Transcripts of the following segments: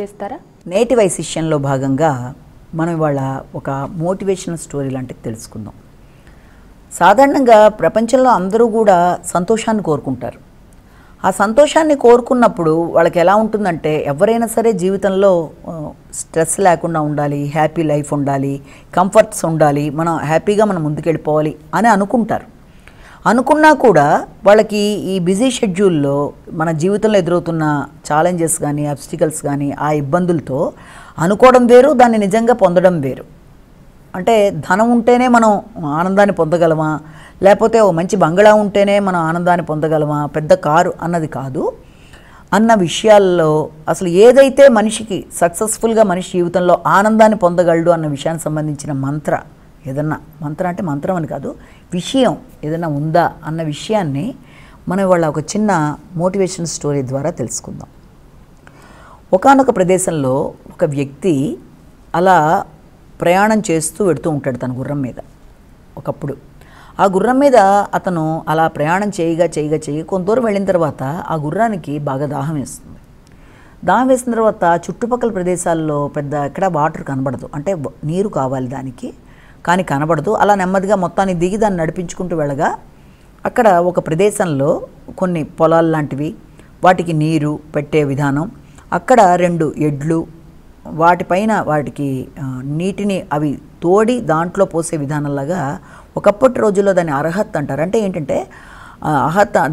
చేస్తారా? నేటి వైశిష్యంలో భాగంగా మనం ఇవాళ ఒక మోటివేషనల్ స్టోరీ లాంటిది తెలుసుకుందాం. సాధారణంగా ప్రపంచంలో అందరూ కూడా సంతోషాన్ని కోరుకుంటారు. ఆ సంతోషాన్ని కోరుకున్నప్పుడు వాళ్ళకి ఎలా ఉంటుందంటే, ఎవరైనా సరే జీవితంలో స్ట్రెస్ లేకుండా ఉండాలి, హ్యాపీ లైఫ్ ఉండాలి, కంఫర్ట్స్ ఉండాలి, మనం హ్యాపీగా మనం ముందుకెళ్ళిపోవాలి అని అనుకుంటారు. అనుకున్నా కూడా వాళ్ళకి ఈ బిజీ షెడ్యూల్లో మన జీవితంలో ఎదురవుతున్న ఛాలెంజెస్ కానీ, అబ్స్టికల్స్ కానీ, ఆ ఇబ్బందులతో అనుకోవడం వేరు, దాన్ని నిజంగా పొందడం వేరు. అంటే ధనం ఉంటేనే మనం ఆనందాన్ని పొందగలమా, లేకపోతే ఓ మంచి బంగళా ఉంటేనే మనం ఆనందాన్ని పొందగలమా, పెద్ద కారు అన్నది కాదు అన్న విషయాల్లో అసలు ఏదైతే మనిషికి సక్సెస్ఫుల్గా మనిషి జీవితంలో ఆనందాన్ని పొందగలడు అన్న విషయానికి సంబంధించిన ఏదన్నా మంత్రం అంటే మంత్రం అని కాదు, విషయం ఏదైనా ఉందా అన్న విషయాన్ని మనం వాళ్ళ ఒక చిన్న మోటివేషన్ స్టోరీ ద్వారా తెలుసుకుందాం. ఒకానొక ప్రదేశంలో ఒక వ్యక్తి అలా ప్రయాణం చేస్తూ వెడుతూ ఉంటాడు తన గుర్రం మీద. ఒకప్పుడు ఆ గుర్రం మీద అతను అలా ప్రయాణం చేయగా కొంత దూరం వెళ్ళిన తర్వాత ఆ గుర్రానికి బాగా దాహం వేస్తుంది. దాహం వేసిన తర్వాత చుట్టుపక్కల ప్రదేశాల్లో పెద్ద ఎక్కడ వాటర్ కనబడదు, అంటే నీరు కావాలి దానికి, కానీ కనబడదు. అలా నెమ్మదిగా మొత్తాన్ని దిగి దాన్ని నడిపించుకుంటూ వెళ్ళగా అక్కడ ఒక ప్రదేశంలో కొన్ని పొలాలు లాంటివి, వాటికి నీరు పెట్టే విధానం, అక్కడ 2 ఎడ్లు, వాటిపైన వాటికి నీటిని అవి తోడి దాంట్లో పోసే విధానంలాగా ఒకప్పటి రోజుల్లో దాన్ని అర్హత్ అంటారు. అంటే ఏంటంటే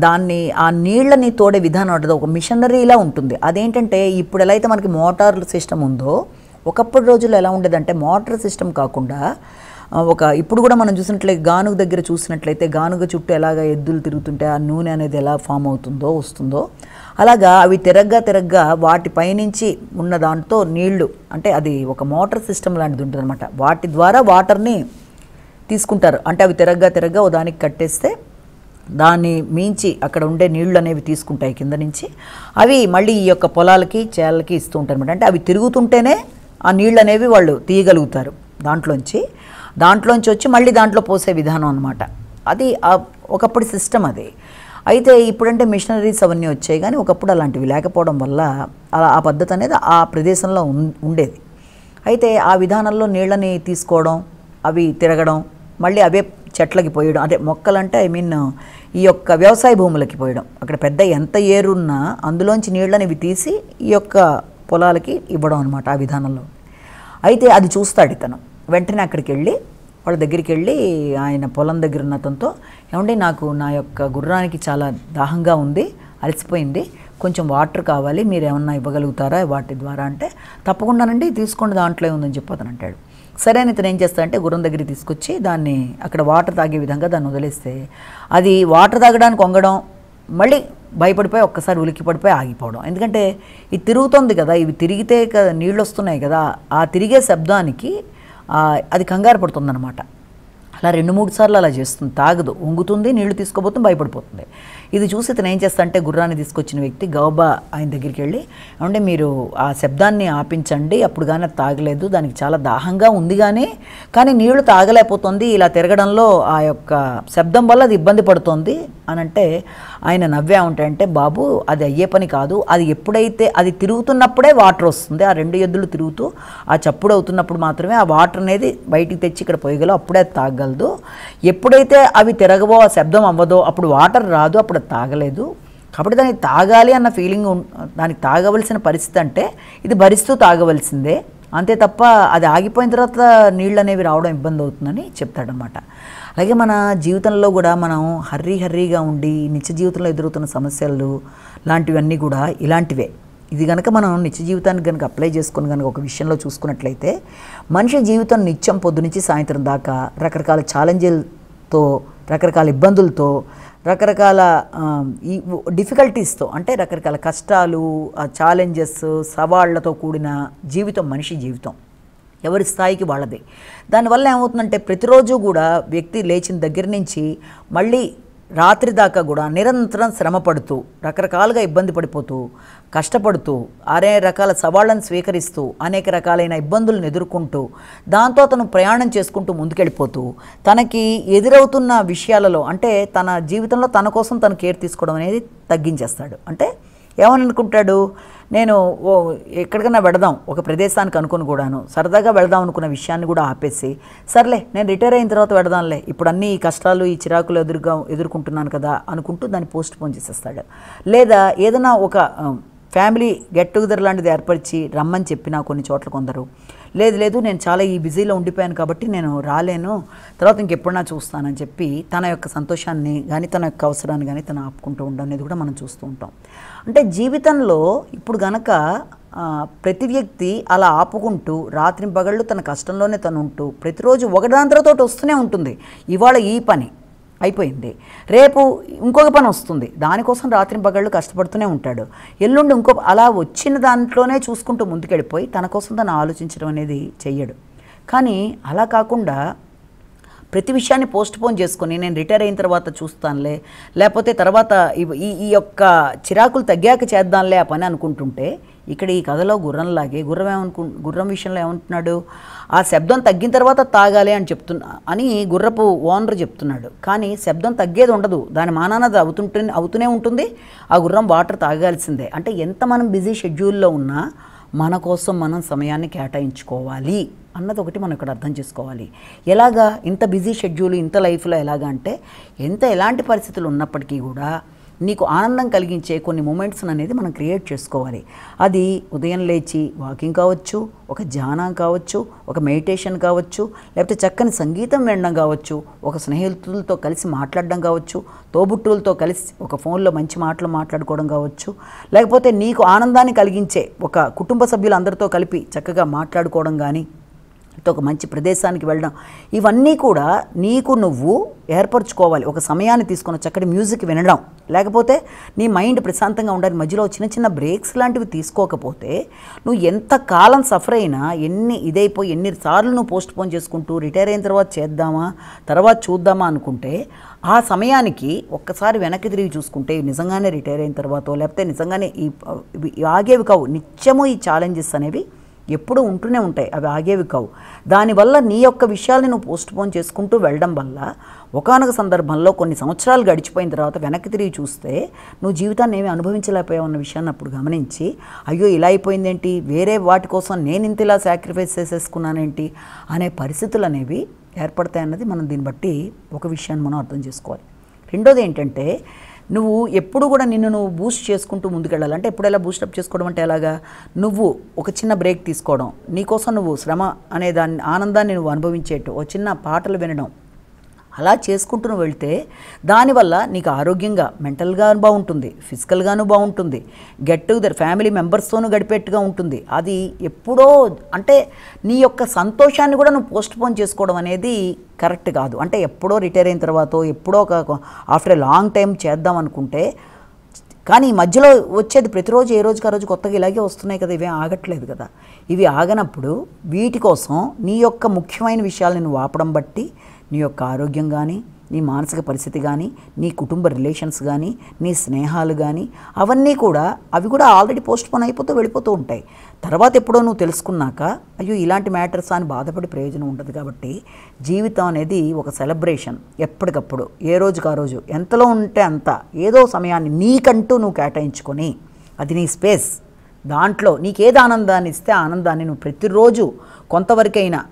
దాన్ని ఆ నీళ్ళని తోడే విధానం ఉంటుంది, ఒక మిషనరీలా ఉంటుంది. అదేంటంటే ఇప్పుడు ఎలా అయితే మనకి మోటార్ సిస్టమ్ ఉందో, ఒకప్పటి రోజుల్లో ఎలా ఉండేదంటే మోటార్ సిస్టమ్ కాకుండా ఇప్పుడు కూడా మనం చూసినట్లయితే గానుగ దగ్గర చూసినట్లయితే గానుగ చుట్టూ ఎలాగ ఎద్దులు తిరుగుతుంటే ఆ నూనె అనేది ఎలా ఫామ్ అవుతుందో వస్తుందో, అలాగా అవి తిరగ్గా వాటిపైనుంచి ఉన్న దాంతో నీళ్లు, అంటే అది ఒక మోటార్ సిస్టమ్ లాంటిది ఉంటుంది అనమాట. వాటి ద్వారా వాటర్ని తీసుకుంటారు. అంటే అవి తిరగ్గా ఓ దానికి కట్టేస్తే దాన్ని మించి అక్కడ ఉండే నీళ్లు అనేవి తీసుకుంటాయి కింద నుంచి, అవి మళ్ళీ ఈ యొక్క పొలాలకి చేలకి ఇస్తూ ఉంటారు అనమాట. అంటే అవి తిరుగుతుంటేనే ఆ నీళ్ళు అనేవి వాళ్ళు తీయగలుగుతారు దాంట్లోంచి వచ్చి మళ్ళీ దాంట్లో పోసే విధానం అనమాట. అది ఒకప్పుడు సిస్టమ్ అది. అయితే ఇప్పుడంటే మిషనరీస్ అవన్నీ వచ్చాయి, కానీ ఒకప్పుడు అలాంటివి లేకపోవడం వల్ల ఆ పద్ధతి అనేది ఆ ప్రదేశంలో ఉండేది. అయితే ఆ విధానంలో నీళ్ళని తీసుకోవడం, అవి తిరగడం, మళ్ళీ అవే చెట్లకి పోయడం, అంటే మొక్కలంటే ఈ యొక్క వ్యవసాయ భూములకి పోయడం, అక్కడ పెద్ద ఎంత ఏరున్నా అందులోంచి నీళ్ళని ఇవి తీసి ఈ యొక్క పొలాలకి ఇవ్వడం అనమాట ఆ విధానంలో. అయితే అది చూస్తాడు ఇతను. వెంటనే అక్కడికి వెళ్ళి వాళ్ళ దగ్గరికి వెళ్ళి ఆయన పొలం దగ్గర ఉన్న అతనితో, ఏమంటే నాకు నా యొక్క గుర్రానికి చాలా దాహంగా ఉంది, అలసిపోయింది, కొంచెం వాటర్ కావాలి, మీరు ఏమన్నా ఇవ్వగలుగుతారా వాటి ద్వారా అంటే, తప్పకుండానండి తీసుకోండి దాంట్లో ఉందని చెప్పి అతను అంటాడు. సరే అని ఇతను ఏం చేస్తాడంటే గుర్రం దగ్గరికి తీసుకొచ్చి దాన్ని అక్కడ వాటర్ తాగే విధంగా దాన్ని వదిలేస్తే అది వాటర్ తాగడానికి వంగడం, మళ్ళీ భయపడిపోయి ఒక్కసారి ఉలిక్కి పడిపోయి ఆగిపోవడం. ఎందుకంటే ఇది తిరుగుతుంది కదా, ఇవి తిరిగితే నీళ్ళు వస్తున్నాయి కదా, ఆ తిరిగే శబ్దానికి అది కంగారు పడుతుందన్నమాట. అలా 2-3 సార్లు అలా చేస్తుంది, తాగదు, వంగుతుంది, నీళ్లు తీసుకోబోతుంది, భయపడిపోతుంది. ఇది చూసి ఇతను ఏం చేస్తాడంటే గుర్రాన్ని తీసుకొచ్చిన వ్యక్తి గౌబా ఆయన దగ్గరికి వెళ్ళి, అంటే మీరు ఆ శబ్దాన్ని ఆపించండి, అప్పుడు కానీ అది తాగలేదు, దానికి చాలా దాహంగా ఉంది కానీ నీళ్లు తాగలేకపోతుంది, ఇలా తిరగడంలో ఆ యొక్క శబ్దం వల్ల అది ఇబ్బంది పడుతుంది అని అంటే ఆయన నవ్వే ఉంటాయంటే, బాబు అది అయ్యే పని కాదు, అది ఎప్పుడైతే అది తిరుగుతున్నప్పుడే వాటర్ వస్తుంది, ఆ 2 ఎద్దులు తిరుగుతూ ఆ చప్పుడు అవుతున్నప్పుడు మాత్రమే ఆ వాటర్ అనేది బయటికి తెచ్చి ఇక్కడ పోయగలవు, అప్పుడే అది తాగలదు. ఎప్పుడైతే అవి తిరగవో, ఆ శబ్దం అవ్వదో, అప్పుడు వాటర్ రాదు, అప్పుడు అది తాగలేదు. కాబట్టి దానికి తాగాలి అన్న ఫీలింగ్, దానికి తాగవలసిన పరిస్థితి అంటే ఇది భరిస్తూ తాగవలసిందే, అంతే తప్ప అది ఆగిపోయిన తర్వాత నీళ్ళు అనేవి రావడం ఇబ్బంది అవుతుందని చెప్తాడనమాట. అలాగే మన జీవితంలో కూడా మనం హర్రీగా ఉండి నిత్య జీవితంలో ఎదురవుతున్న సమస్యలు లాంటివన్నీ కూడా ఇలాంటివే. ఇది కనుక మనం నిత్య జీవితానికి కనుక అప్లై చేసుకుని కనుక ఒక విషయంలో చూసుకున్నట్లయితే, మనిషి జీవితం నిత్యం పొద్దునుంచి సాయంత్రం దాకా రకరకాల ఛాలెంజ్లతో, రకరకాల ఇబ్బందులతో, రకరకాల ఈ డిఫికల్టీస్తో, అంటే రకరకాల కష్టాలు, ఛాలెంజెస్, సవాళ్లతో కూడిన జీవితం మనిషి జీవితం. ఎవరి స్థాయికి వాళ్ళదే. దానివల్ల ఏమవుతుందంటే ప్రతిరోజు కూడా వ్యక్తి లేచిన దగ్గర నుంచి మళ్ళీ రాత్రి దాకా కూడా నిరంతరం శ్రమ పడుతూ, రకరకాలుగా ఇబ్బంది పడిపోతూ, కష్టపడుతూ, అనేక రకాల సవాళ్ళను స్వీకరిస్తూ, అనేక రకాలైన ఇబ్బందులను ఎదుర్కొంటూ, దాంతో అతను ప్రయాణం చేసుకుంటూ ముందుకెళ్ళిపోతూ, తనకి ఎదురవుతున్న విషయాలలో, అంటే తన జీవితంలో తన కోసం తను కేర్ తీసుకోవడం అనేది తగ్గించేస్తాడు. అంటే ఏమని అనుకుంటాడు, నేను ఎక్కడికైనా వెళదాం ఒక ప్రదేశానికి అనుకుని కూడాను సరదాగా వెళదాం అనుకున్న విషయాన్ని కూడా ఆపేసి సర్లే నేను రిటైర్ అయిన తర్వాత వెళదాంలే ఇప్పుడు అన్ని ఈ కష్టాలు ఈ చిరాకులు ఎదుర్కొంటున్నాను కదా అనుకుంటూ దాన్ని పోస్ట్ పోన్ చేసేస్తాడు. లేదా ఏదైనా ఒక ఫ్యామిలీ గెట్ టుగెదర్ లాంటిది ఏర్పరిచి రమ్మని చెప్పినా కొన్ని చోట్ల కొందరు లేదు నేను చాలా ఈ బిజీలో ఉండిపోయాను కాబట్టి నేను రాలేను తర్వాత ఇంకెప్పుడన్నా చూస్తానని చెప్పి తన యొక్క సంతోషాన్ని కానీ తన యొక్క అవసరాన్ని కానీ తను ఆపుకుంటూ ఉండడం అనేది కూడా మనం చూస్తూ ఉంటాం. అంటే జీవితంలో ఇప్పుడు గనక ప్రతి వ్యక్తి అలా ఆపుకుంటూ రాత్రి పగళ్ళు తన కష్టంలోనే తను ఉంటూ ప్రతిరోజు ఒకదాని తర్వాత వస్తూనే ఉంటుంది. ఇవాళ ఈ పని అయిపోయింది, రేపు ఇంకొక పని వస్తుంది, దానికోసం రాత్రి పగళ్ళు కష్టపడుతూనే ఉంటాడు, ఎల్లుండి ఇంకో అలా వచ్చిన దాంట్లోనే చూసుకుంటూ ముందుకెళ్ళిపోయి తన కోసం తను ఆలోచించడం అనేది చెయ్యడు. కానీ అలా కాకుండా ప్రతి విషయాన్ని పోస్ట్ పోన్ చేసుకొని నేను రిటైర్ అయిన తర్వాత చూస్తానులే లేకపోతే తర్వాత ఈ యొక్క చిరాకులు తగ్గాక చేద్దాంలే ఆ పని అనుకుంటుంటే ఇక్కడ ఈ కథలో గుర్రంలాగే గుర్రం విషయంలో ఏమంటున్నాడు, ఆ శబ్దం తగ్గిన తర్వాత తాగాలి అని అని గుర్రపు ఓనర్ చెప్తున్నాడు. కానీ శబ్దం తగ్గేది ఉండదు, దాని మానానది అవుతూనే ఉంటుంది, ఆ గుర్రం వాటర్ తాగాల్సిందే. అంటే ఎంత మనం బిజీ షెడ్యూల్లో ఉన్నా మన కోసం మనం సమయాన్ని కేటాయించుకోవాలి అన్నది ఒకటి మనం ఇక్కడ అర్థం చేసుకోవాలి. ఎలాగా ఇంత బిజీ షెడ్యూల్ ఇంత లైఫ్లో ఎలాగా అంటే ఎలాంటి పరిస్థితులు ఉన్నప్పటికీ కూడా నీకు ఆనందం కలిగించే కొన్ని మూమెంట్స్ అనేది మనం క్రియేట్ చేసుకోవాలి. అది ఉదయం లేచి వాకింగ్ కావచ్చు, ఒక ధ్యానం కావచ్చు, ఒక మెడిటేషన్ కావచ్చు, లేకపోతే చక్కని సంగీతం వినడం కావచ్చు, ఒక స్నేహితులతో కలిసి మాట్లాడడం కావచ్చు, తోబుట్టువులతో కలిసి ఒక ఫోన్లో మంచి మాటలు మాట్లాడుకోవడం కావచ్చు, లేకపోతే నీకు ఆనందాన్ని కలిగించే ఒక కుటుంబ సభ్యులందరితో కలిపి చక్కగా మాట్లాడుకోవడం కానీ ఒక మంచి ప్రదేశానికి వెళ్ళడం, ఇవన్నీ కూడా నీకు నువ్వు ఏర్పరచుకోవాలి. ఒక సమయాన్ని తీసుకున్న చక్కటి మ్యూజిక్ వినడం, లేకపోతే నీ మైండ్ ప్రశాంతంగా ఉండాలి. మధ్యలో చిన్న బ్రేక్స్ లాంటివి తీసుకోకపోతే నువ్వు ఎంత కాలం సఫర్ అయినా ఎన్నిసార్లు నువ్వు పోస్ట్ పోన్ చేసుకుంటూ రిటైర్ అయిన తర్వాత చేద్దామా తర్వాత చూద్దామా అనుకుంటే ఆ సమయానికి ఒక్కసారి వెనక్కి తిరిగి చూసుకుంటే నిజంగానే రిటైర్ అయిన తర్వాత లేకపోతే నిజంగానే ఆగేవి కావు. నిత్యము ఈ ఛాలెంజెస్ అనేవి ఎప్పుడూ ఉంటూనే ఉంటాయి, అవి ఆగేవి కావు. దానివల్ల నీ యొక్క విషయాల్ని నువ్వు పోస్ట్ పోన్ చేసుకుంటూ వెళ్ళడం వల్ల ఒకానొక సందర్భంలో కొన్ని సంవత్సరాలు గడిచిపోయిన తర్వాత వెనక్కి తిరిగి చూస్తే నువ్వు జీవితాన్ని ఏమీ అనుభవించలేకపోయావు అన్న విషయాన్ని అప్పుడు గమనించి అయ్యో ఇలా అయిపోయిందేంటి, వేరే వాటి కోసం నేను ఇంత ఇలా సాక్రిఫైస్ చేసేసుకున్నానేంటి అనే పరిస్థితులు అనేవి ఏర్పడతాయన్నది మనం దీన్ని బట్టి ఒక విషయాన్ని మనం అర్థం చేసుకోవాలి. రెండోది ఏంటంటే నువ్వు ఎప్పుడు కూడా నువ్వు బూస్ట్ చేసుకుంటూ ముందుకెళ్ళాలి. అంటే ఎప్పుడు ఎలా బూస్టప్ చేసుకోవడం అంటే ఎలాగా, నువ్వు ఒక చిన్న బ్రేక్ తీసుకోవడం, నీకోసం నువ్వు శ్రమ అనే దాన్ని ఆనందాన్ని నువ్వు అనుభవించేట్టు ఒక చిన్న పాటలు వినడం, అలా చేసుకుంటూ నువ్వు వెళ్తే దానివల్ల నీకు ఆరోగ్యంగా మెంటల్గా బాగుంటుంది, ఫిజికల్గాను బాగుంటుంది, గెట్ టుగెదర్ ఫ్యామిలీ మెంబర్స్తోనూ గడిపేట్టుగా ఉంటుంది. అది ఎప్పుడో అంటే నీ యొక్క సంతోషాన్ని కూడా నువ్వు పోస్ట్ పోన్ చేసుకోవడం అనేది కరెక్ట్ కాదు. అంటే ఎప్పుడో రిటైర్ అయిన తర్వాత ఎప్పుడో ఆఫ్టర్ ఏ లాంగ్ టైం చేద్దాం అనుకుంటే, కానీ ఈ మధ్యలో వచ్చేది ప్రతిరోజు ఏ రోజుకి ఆ రోజు కొత్తగా ఇలాగే వస్తున్నాయి కదా, ఇవేం ఆగట్లేదు కదా. ఇవి ఆగనప్పుడు వీటి కోసం నీ యొక్క ముఖ్యమైన విషయాలను నువ్వు ఆపడం బట్టి నీ యొక్క ఆరోగ్యం కానీ, నీ మానసిక పరిస్థితి కానీ, నీ కుటుంబ రిలేషన్స్ కానీ, నీ స్నేహాలు కానీ అవి కూడా ఆల్రెడీ పోస్ట్ పోన్ అయిపోతూ వెళ్ళిపోతూ ఉంటాయి. తర్వాత ఎప్పుడో నువ్వు తెలుసుకున్నాక అయ్యో ఇలాంటి మ్యాటర్స్ అని బాధపడి ప్రయోజనం ఉండదు. కాబట్టి జీవితం అనేది ఒక సెలబ్రేషన్. ఎప్పటికప్పుడు ఏ రోజుకి ఆ రోజు ఎంతలో ఉంటే అంత ఏదో సమయాన్ని నీకంటూ నువ్వు కేటాయించుకొని అది నీ స్పేస్, దాంట్లో నీకేది ఆనందాన్ని ఇస్తే ఆ ఆనందాన్ని నువ్వు ప్రతిరోజు కొంతవరకైనా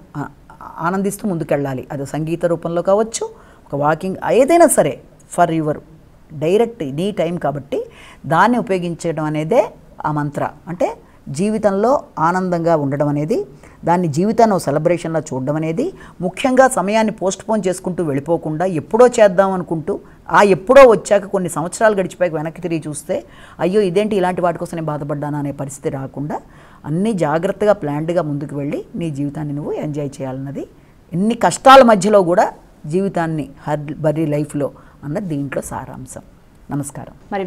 ఆనందిస్తూ ముందుకెళ్ళాలి. అది సంగీత రూపంలో కావచ్చు, ఒక వాకింగ్, ఏదైనా సరే ఫర్ యువర్ డైరెక్ట్ నీ టైం కాబట్టి దాన్ని ఉపయోగించడం అనేదే ఆ మంత్ర. అంటే జీవితంలో ఆనందంగా ఉండడం అనేది, దాన్ని జీవితాన్ని ఒక సెలబ్రేషన్లో చూడడం అనేది, ముఖ్యంగా సమయాన్ని పోస్ట్ పోన్ చేసుకుంటూ వెళ్ళిపోకుండా ఎప్పుడో చేద్దాం అనుకుంటూ ఎప్పుడో వచ్చాక కొన్ని సంవత్సరాలు గడిచిపోయాక వెనక్కి తిరిగి చూస్తే అయ్యో ఇదేంటి ఇలాంటి వాటి కోసం నేను బాధపడ్డాను అనే పరిస్థితి రాకుండా అన్నీ జాగ్రత్తగా ప్లాన్డ్గా ముందుకు వెళ్ళి నీ జీవితాన్ని నువ్వు ఎంజాయ్ చేయాలన్నది, ఎన్ని కష్టాల మధ్యలో కూడా జీవితాన్ని బర్రీ లైఫ్లో అన్నది దీంట్లో సారాంశం. నమస్కారం. మరి